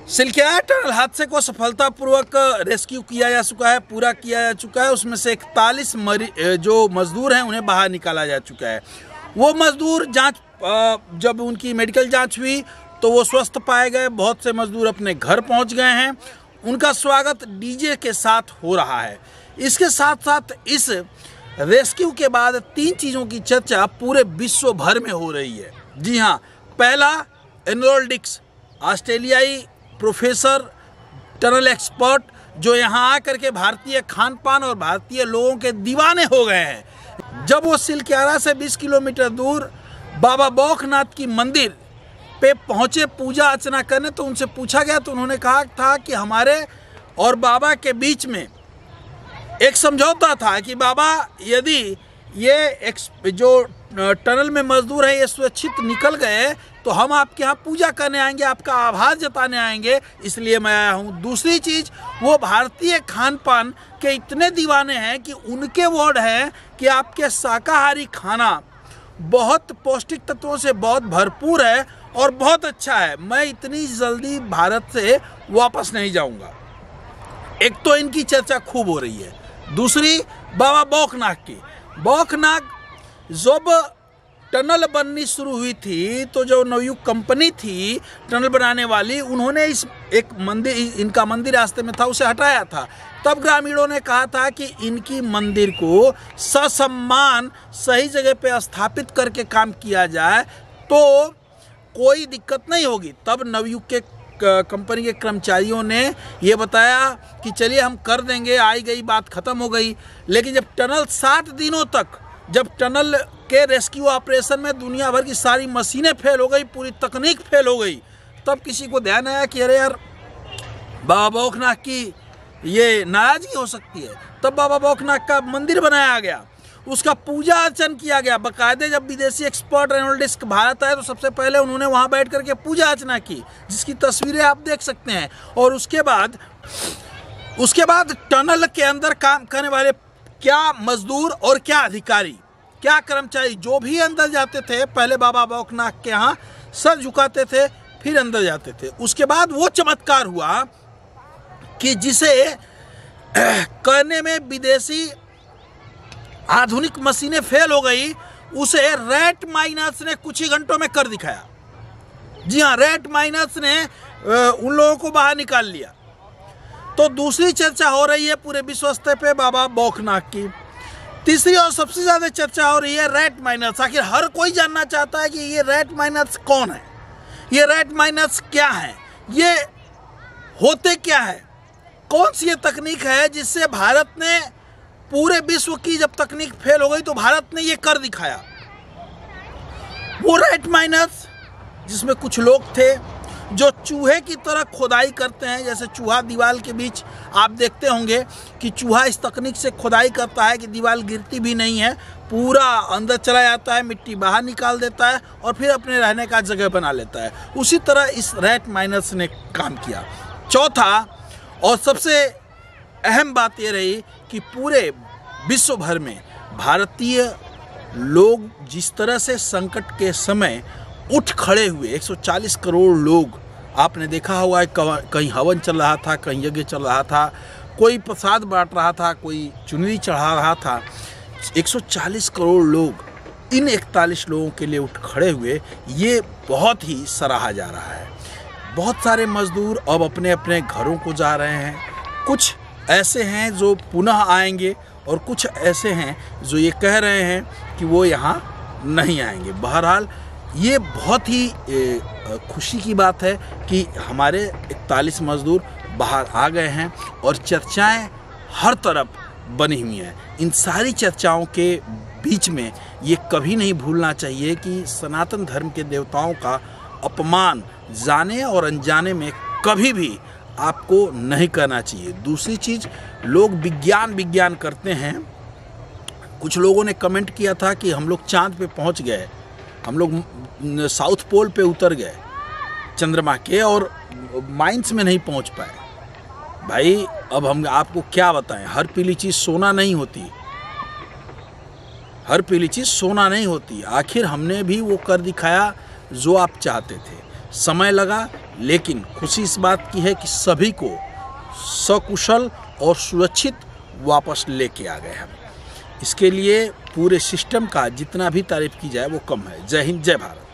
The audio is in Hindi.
सिलक्यारा टनल हादसे को सफलतापूर्वक रेस्क्यू किया जा चुका है, पूरा किया जा चुका है। उसमें से 41 जो मजदूर हैं उन्हें बाहर निकाला जा चुका है। वो मजदूर जब उनकी मेडिकल जांच हुई तो वो स्वस्थ पाए गए। बहुत से मजदूर अपने घर पहुंच गए हैं। उनका स्वागत डीजे के साथ हो रहा है। इसके साथ साथ इस रेस्क्यू के बाद 3 चीज़ों की चर्चा पूरे विश्व भर में हो रही है। जी हाँ, पहला, एनरोल डिक्स, ऑस्ट्रेलियाई प्रोफेसर टनल एक्सपर्ट जो यहाँ आकर के भारतीय खान पान और भारतीय लोगों के दीवाने हो गए हैं। जब वो सिलक्यारा से 20 किलोमीटर दूर बाबा बौखनाथ की मंदिर पे पहुँचे पूजा अर्चना करने, तो उनसे पूछा गया तो उन्होंने कहा था कि हमारे और बाबा के बीच में एक समझौता था कि बाबा यदि ये जो टनल में मजदूर है ये सुरक्षित निकल गए तो हम आपके यहाँ पूजा करने आएंगे, आपका आभार जताने आएंगे, इसलिए मैं आया हूँ। दूसरी चीज़, वो भारतीय खान पान के इतने दीवाने हैं कि उनके वर्ड है कि आपके शाकाहारी खाना बहुत पौष्टिक तत्वों से बहुत भरपूर है और बहुत अच्छा है। मैं इतनी जल्दी भारत से वापस नहीं जाऊँगा। एक तो इनकी चर्चा खूब हो रही है। दूसरी, बाबा बौखनाथ की। बौखनाथ जब टनल बननी शुरू हुई थी तो जो नवयुग कंपनी थी टनल बनाने वाली, उन्होंने इनका मंदिर रास्ते में था उसे हटाया था। तब ग्रामीणों ने कहा था कि इनकी मंदिर को ससम्मान सही जगह पे स्थापित करके काम किया जाए तो कोई दिक्कत नहीं होगी। तब नवयुग के कंपनी के कर्मचारियों ने ये बताया कि चलिए हम कर देंगे, आई गई बात ख़त्म हो गई। लेकिन जब टनल 60 दिनों तक, जब टनल के रेस्क्यू ऑपरेशन में दुनिया भर की सारी मशीनें फेल हो गई, पूरी तकनीक फेल हो गई, तब किसी को ध्यान आया कि अरे यार, बाबा बौखनाथ की ये नाराज़गी हो सकती है। तब बाबा बौखनाथ का मंदिर बनाया गया, उसका पूजा अर्चन किया गया। बाकायदे जब विदेशी एक्सपर्ट एनरोल डिक्स भारत आए तो सबसे पहले उन्होंने वहाँ बैठ करके पूजा अर्चना की, जिसकी तस्वीरें आप देख सकते हैं। और उसके बाद टनल के अंदर काम करने वाले क्या मजदूर और क्या अधिकारी, क्या कर्मचारी, जो भी अंदर जाते थे, पहले बाबा बौखनाथ के यहाँ सर झुकाते थे, फिर अंदर जाते थे। उसके बाद वो चमत्कार हुआ कि जिसे करने में विदेशी आधुनिक मशीनें फेल हो गई, उसे रेट माइनस ने कुछ ही घंटों में कर दिखाया। जी हाँ, रेट माइनस ने उन लोगों को बाहर निकाल लिया। तो दूसरी चर्चा हो रही है पूरे विश्व स्तर पे बाबा बौखनाथ की। तीसरी और सबसे ज़्यादा चर्चा हो रही है रेट माइनस। आखिर हर कोई जानना चाहता है कि ये रेट माइनस कौन है, ये रेट माइनस क्या है, ये होते क्या है, कौन सी ये तकनीक है जिससे भारत ने, पूरे विश्व की जब तकनीक फेल हो गई तो भारत ने ये कर दिखाया। वो रेट माइनस जिसमें कुछ लोग थे जो चूहे की तरह खुदाई करते हैं। जैसे चूहा दीवार के बीच, आप देखते होंगे कि चूहा इस तकनीक से खुदाई करता है कि दीवार गिरती भी नहीं है, पूरा अंदर चला जाता है, मिट्टी बाहर निकाल देता है और फिर अपने रहने का जगह बना लेता है। उसी तरह इस रेट माइनस ने काम किया। चौथा और सबसे अहम बात ये रही कि पूरे विश्व भर में भारतीय लोग जिस तरह से संकट के समय उठ खड़े हुए, 140 करोड़ लोग, आपने देखा हुआ है, कहीं हवन चल रहा था, कहीं यज्ञ चल रहा था, कोई प्रसाद बांट रहा था, कोई चुनरी चढ़ा रहा था। 140 करोड़ लोग इन 41 लोगों के लिए उठ खड़े हुए, ये बहुत ही सराहा जा रहा है। बहुत सारे मजदूर अब अपने अपने घरों को जा रहे हैं। कुछ ऐसे हैं जो पुनः आएंगे और कुछ ऐसे हैं जो ये कह रहे हैं कि वो यहाँ नहीं आएंगे। बहरहाल ये बहुत ही खुशी की बात है कि हमारे 41 मजदूर बाहर आ गए हैं और चर्चाएं हर तरफ बनी हुई हैं। इन सारी चर्चाओं के बीच में ये कभी नहीं भूलना चाहिए कि सनातन धर्म के देवताओं का अपमान जाने और अनजाने में कभी भी आपको नहीं करना चाहिए। दूसरी चीज़, लोग विज्ञान करते हैं। कुछ लोगों ने कमेंट किया था कि हम लोग चांद पे पहुंच गए, हम लोग साउथ पोल पे उतर गए चंद्रमा के और माइंस में नहीं पहुंच पाए। भाई, अब हम आपको क्या बताएं, हर पीली चीज़ सोना नहीं होती, हर पीली चीज़ सोना नहीं होती। आखिर हमने भी वो कर दिखाया जो आप चाहते थे। समय लगा लेकिन खुशी इस बात की है कि सभी को सकुशल और सुरक्षित वापस लेके आ गए हम। इसके लिए पूरे सिस्टम का जितना भी तारीफ की जाए वो कम है। जय हिंद, जय भारत।